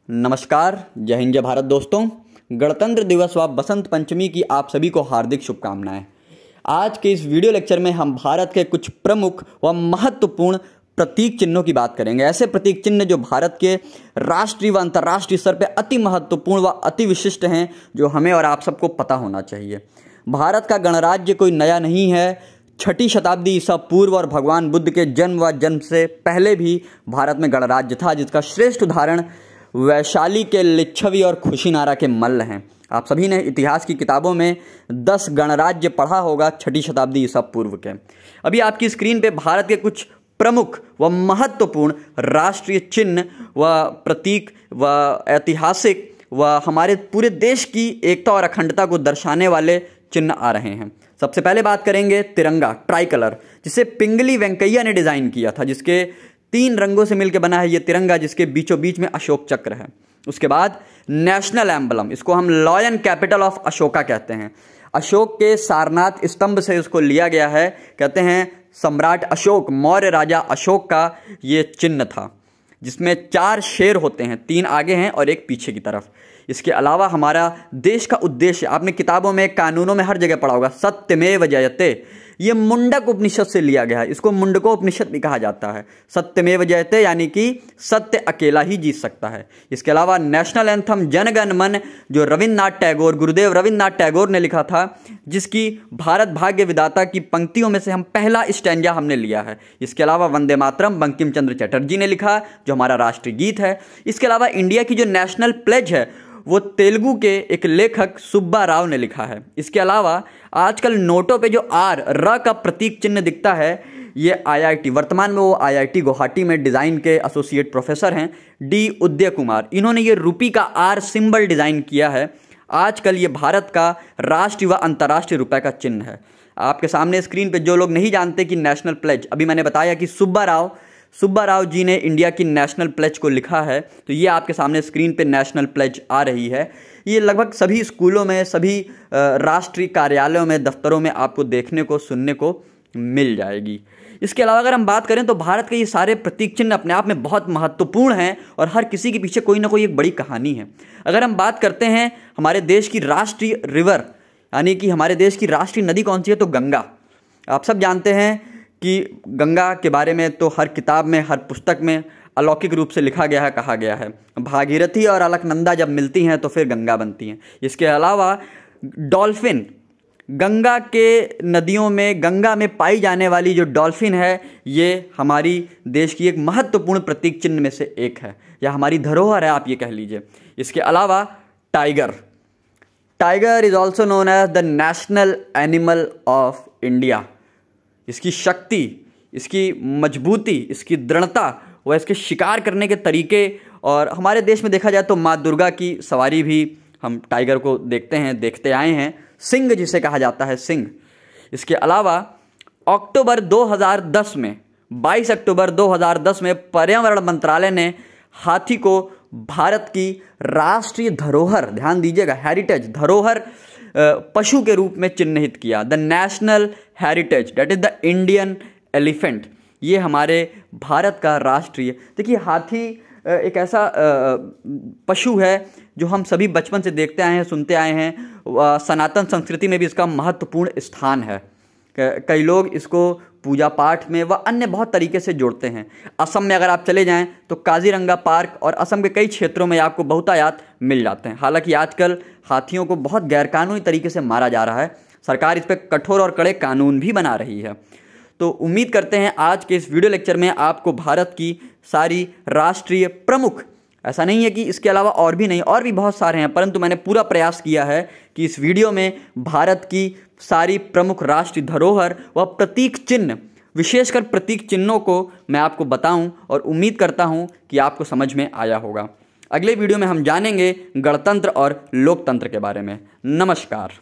नमस्कार, जय हिंद, जय भारत। दोस्तों, गणतंत्र दिवस व बसंत पंचमी की आप सभी को हार्दिक शुभकामनाएं। आज के इस वीडियो लेक्चर में हम भारत के कुछ प्रमुख व महत्वपूर्ण प्रतीक चिन्हों की बात करेंगे। ऐसे प्रतीक चिन्ह जो भारत के राष्ट्रीय व अंतर्राष्ट्रीय स्तर पर अति महत्वपूर्ण व अति विशिष्ट हैं, जो हमें और आप सबको पता होना चाहिए। भारत का गणराज्य कोई नया नहीं है। 6ठी शताब्दी ईसा पूर्व और भगवान बुद्ध के जन्म व जन्म से पहले भी भारत में गणराज्य था, जिसका श्रेष्ठ उदाहरण वैशाली के लिच्छवी और खुशीनारा के मल्ल हैं। आप सभी ने इतिहास की किताबों में 10 गणराज्य पढ़ा होगा 6ठी शताब्दी ईसा पूर्व के। अभी आपकी स्क्रीन पे भारत के कुछ प्रमुख व महत्वपूर्ण राष्ट्रीय चिन्ह व प्रतीक व ऐतिहासिक व हमारे पूरे देश की एकता और अखंडता को दर्शाने वाले चिन्ह आ रहे हैं। सबसे पहले बात करेंगे तिरंगा, ट्राई कलर, जिसे पिंगली वेंकैया ने डिज़ाइन किया था, जिसके 3 रंगों से मिलकर बना है ये तिरंगा, जिसके बीचों बीच में अशोक चक्र है। उसके बाद नेशनल एम्बलम, इसको हम लॉयन कैपिटल ऑफ अशोका कहते हैं। अशोक के सारनाथ स्तंभ से इसको लिया गया है। कहते हैं सम्राट अशोक, मौर्य राजा अशोक का ये चिन्ह था, जिसमें 4 शेर होते हैं, 3 आगे हैं और 1 पीछे की तरफ। इसके अलावा हमारा देश का उद्देश्य आपने किताबों में, कानूनों में हर जगह पढ़ा होगा, सत्यमेव जयते। ये मुंडक उपनिषद से लिया गया है। इसको मुंडको उपनिषद भी कहा जाता है। सत्यमेव जयते यानी कि सत्य अकेला ही जीत सकता है। इसके अलावा नेशनल एंथम जन गण मन, जो रविन्द्रनाथ टैगोर, गुरुदेव रविन्द्रनाथ टैगोर ने लिखा था, जिसकी भारत भाग्य विधाता की पंक्तियों में से हम पहला स्टैंजा हमने लिया है। इसके अलावा वंदे मातरम बंकिम चंद्र चटर्जी ने लिखा, जो हमारा राष्ट्रीय गीत है। इसके अलावा इंडिया की जो नेशनल प्लेज है वो तेलुगु के एक लेखक सुब्बा राव ने लिखा है। इसके अलावा आजकल नोटों पे जो र का प्रतीक चिन्ह दिखता है, ये IIT, वर्तमान में वो IIT गुवाहाटी में डिज़ाइन के एसोसिएट प्रोफेसर हैं, डी उदय कुमार। इन्होंने ये रुपी का R सिंबल डिज़ाइन किया है। आजकल ये भारत का राष्ट्रीय व अंतर्राष्ट्रीय रुपए का चिन्ह है। आपके सामने स्क्रीन पे जो लोग नहीं जानते कि नेशनल प्लेज, अभी मैंने बताया कि सुब्बा राव जी ने इंडिया की नेशनल प्लेज को लिखा है, तो ये आपके सामने स्क्रीन पे नेशनल प्लेज आ रही है। ये लगभग सभी स्कूलों में, सभी राष्ट्रीय कार्यालयों में, दफ्तरों में आपको देखने को, सुनने को मिल जाएगी। इसके अलावा अगर हम बात करें तो भारत के ये सारे प्रतीक चिन्ह अपने आप में बहुत महत्वपूर्ण हैं और हर किसी के पीछे कोई ना कोई एक बड़ी कहानी है। अगर हम बात करते हैं हमारे देश की राष्ट्रीय रिवर, यानी कि हमारे देश की राष्ट्रीय नदी कौन सी है, तो गंगा। आप सब जानते हैं कि गंगा के बारे में तो हर किताब में, हर पुस्तक में अलौकिक रूप से लिखा गया है, कहा गया है, भागीरथी और अलकनंदा जब मिलती हैं तो फिर गंगा बनती हैं। इसके अलावा डॉल्फिन, गंगा के नदियों में, गंगा में पाई जाने वाली जो डॉल्फिन है, ये हमारी देश की एक महत्वपूर्ण प्रतीक चिन्ह में से एक है, या हमारी धरोहर है, आप ये कह लीजिए। इसके अलावा tiger is also known as the national animal of India. इसकी शक्ति, इसकी मजबूती, इसकी दृढ़ता व इसके शिकार करने के तरीके, और हमारे देश में देखा जाए तो माँ दुर्गा की सवारी भी हम टाइगर को देखते हैं, देखते आए हैं। सिंह जिसे कहा जाता है, सिंह। इसके अलावा अक्टूबर 2010 में, 22 अक्टूबर 2010 में पर्यावरण मंत्रालय ने हाथी को भारत की राष्ट्रीय धरोहर, ध्यान दीजिएगा, हेरिटेज, धरोहर पशु के रूप में चिन्हित किया। The national heritage, that is the Indian elephant. ये हमारे भारत का राष्ट्रीय, देखिए हाथी एक ऐसा पशु है जो हम सभी बचपन से देखते आए हैं, सुनते आए हैं। सनातन संस्कृति में भी इसका महत्वपूर्ण स्थान है। कई लोग इसको पूजा पाठ में व अन्य बहुत तरीके से जोड़ते हैं। असम में अगर आप चले जाएं तो काजीरंगा पार्क और असम के कई क्षेत्रों में आपको बहुतायत मिल जाते हैं। हालांकि आजकल हाथियों को बहुत गैरकानूनी तरीके से मारा जा रहा है। सरकार इस पर कठोर और कड़े कानून भी बना रही है। तो उम्मीद करते हैं आज के इस वीडियो लेक्चर में आपको भारत की सारी राष्ट्रीय प्रमुख, ऐसा नहीं है कि इसके अलावा और भी नहीं, और भी बहुत सारे हैं, परंतु मैंने पूरा प्रयास किया है कि इस वीडियो में भारत की सारी प्रमुख राष्ट्रीय धरोहर व प्रतीक चिन्ह, विशेषकर प्रतीक चिन्हों को मैं आपको बताऊं, और उम्मीद करता हूं कि आपको समझ में आया होगा। अगले वीडियो में हम जानेंगे गणतंत्र और लोकतंत्र के बारे में। नमस्कार।